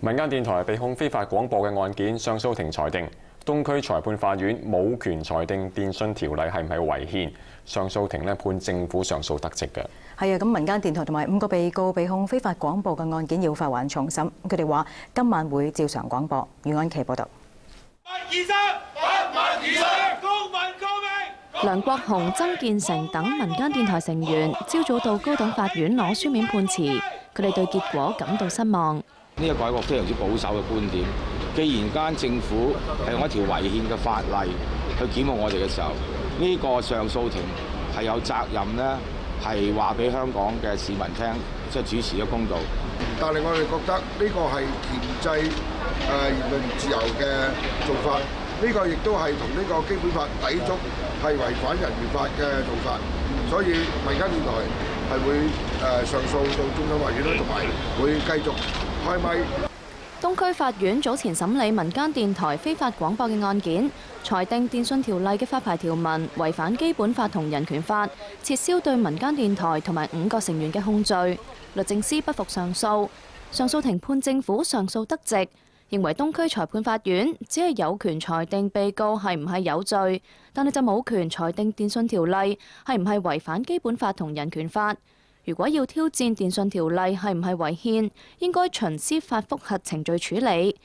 民間電台被控非法廣播嘅案件，上訴庭裁定東區裁判法院冇權裁定電訊條例係唔係違憲。上訴庭判政府上訴得直嘅。係啊，咁民間電台同埋5個被告被控非法廣播嘅案件要發還重審，佢哋話今晚會照常廣播。余安琪報導。梁國雄、曾建成等民間電台成員朝早到高等法院攞書面判詞，佢哋對結果感到失望。呢一個係一個非常之保守嘅觀點。既然間政府係用一條違憲嘅法例去檢控我哋嘅時候，呢個上訴庭係有責任呢，係話俾香港嘅市民聽，即係主持咗公道。但係我哋覺得呢個係鉗制言論自由嘅做法，呢個亦都係同呢個基本法抵觸，係違反人權法嘅做法。所以民間電台係會上訴到終審法院啦，同埋會繼續開咪。東區法院早前審理民間電台非法廣播嘅案件，裁定電訊條例嘅發牌條文違反基本法同人權法，撤銷對民間電台同埋5個成員嘅控罪。律政司不服上訴，上訴庭判政府上訴得直，認為東區裁判法院只係有權裁定被告係唔係有罪，但係就冇權裁定電訊條例係唔係違反基本法同人權法。如果要挑戰電訊條例係唔係違憲，應該循司法覆核程序處理。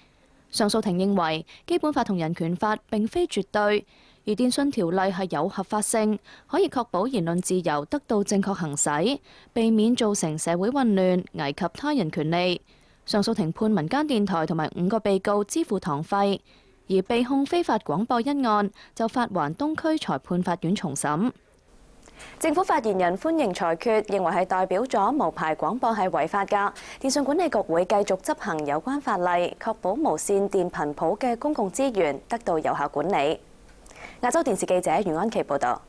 上訴庭認為基本法同人權法並非絕對，而電訊條例係有合法性，可以確保言論自由得到正確行使，避免造成社會混亂，危及他人權利。上訴庭判民間電台同埋5個被告支付堂費，而被控非法廣播一案就發還東區裁判法院重審。政府發言人歡迎裁決，認為係代表咗無牌廣播係違法㗎。電訊管理局會繼續執行有關法例，確保無線電頻譜嘅公共資源得到有效管理。亞洲電視記者袁安琪報導。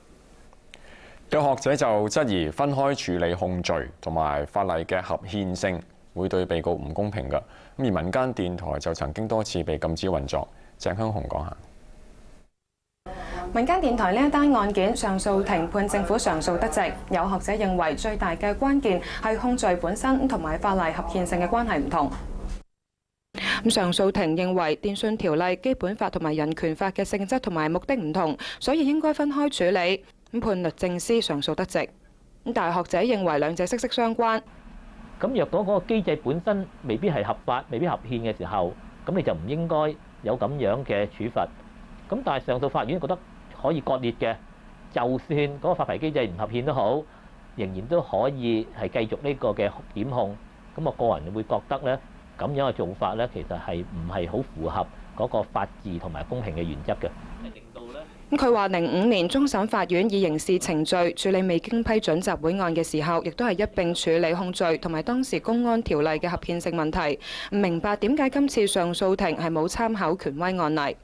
有學者就質疑分開處理控罪同埋法例嘅合憲性，會對被告唔公平㗎。咁而民間電台就曾經多次被禁止運作。鄭香紅講下。民間電台呢一單案件，上訴庭判政府上訴得直。有學者認為最大嘅關鍵係控罪本身同埋法例合憲性嘅關係唔同。上訴庭認為電訊條例、基本法同埋人權法嘅性質同埋目的唔同，所以應該分開處理。判律政司上訴得直。但係學者認為兩者息息相關。咁若果嗰個機制本身未必係合法、未必合憲嘅時候，咁你就唔應該有咁樣嘅處罰。咁但係上訴法院覺得可以割裂嘅，就算嗰個發牌機制唔合憲都好，仍然都可以係繼續呢個嘅檢控。咁我個人會覺得咧，咁樣嘅做法咧，其實係唔係好符合嗰個法治同埋公平嘅原則嘅。佢話05年終審法院以刑事程序處理未經批准集會案嘅時候，亦都係一並處理控罪同埋當時公安條例嘅合憲性問題。唔明白點解今次上訴庭係冇參考權威案例。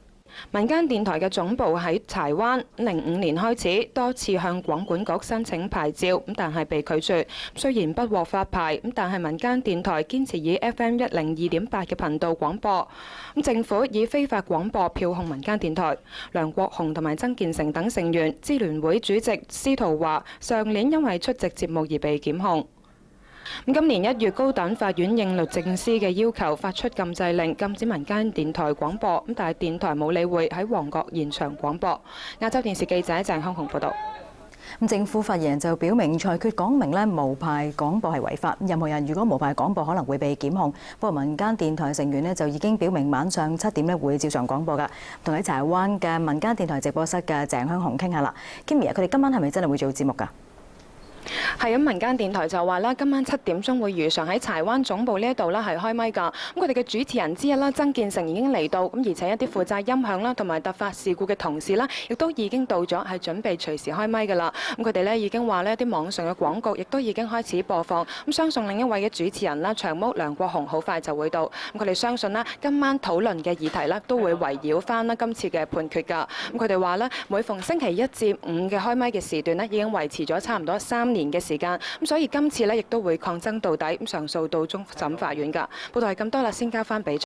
民間電台嘅總部喺柴灣，05年開始多次向廣管局申請牌照，但係被拒絕。雖然不獲發牌，但係民間電台堅持以 FM 102.8嘅頻道廣播。政府以非法廣播票控民間電台。梁國雄同埋曾建成等成員，支聯會主席司徒華上年因為出席節目而被檢控。今年1月，高等法院應律政司嘅要求發出禁制令，禁止民間電台廣播。但係電台冇理會，喺旺角現場廣播。亞洲電視記者鄭香紅報導。政府發言人就表明，裁決講明無牌廣播係違法，任何人如果無牌廣播可能會被檢控。不過民間電台成員就已經表明晚上7點會照常廣播㗎。同喺柴灣嘅民間電台直播室嘅鄭香紅傾下啦。Kimmy，佢哋今晚係咪真係會做節目㗎？係咁，民間電台就話啦，今晚7點鐘會如常喺柴灣總部呢一度啦係開咪㗎。佢哋嘅主持人之一啦，曾建成已經嚟到，而且一啲負責音響啦同埋突發事故嘅同事啦，亦都已經到咗，係準備隨時開咪㗎啦。佢哋咧已經話呢啲網上嘅廣告亦都已經開始播放。相信另一位嘅主持人啦，長毛梁國雄好快就會到。佢哋相信啦，今晚討論嘅議題啦都會圍繞翻啦今次嘅判決㗎。佢哋話咧，每逢星期1至5嘅開咪嘅時段咧，已經維持咗差唔多3年嘅時間，所以今次咧亦都會抗爭到底，上訴到終審法院㗎。報道係咁多啦，先交翻俾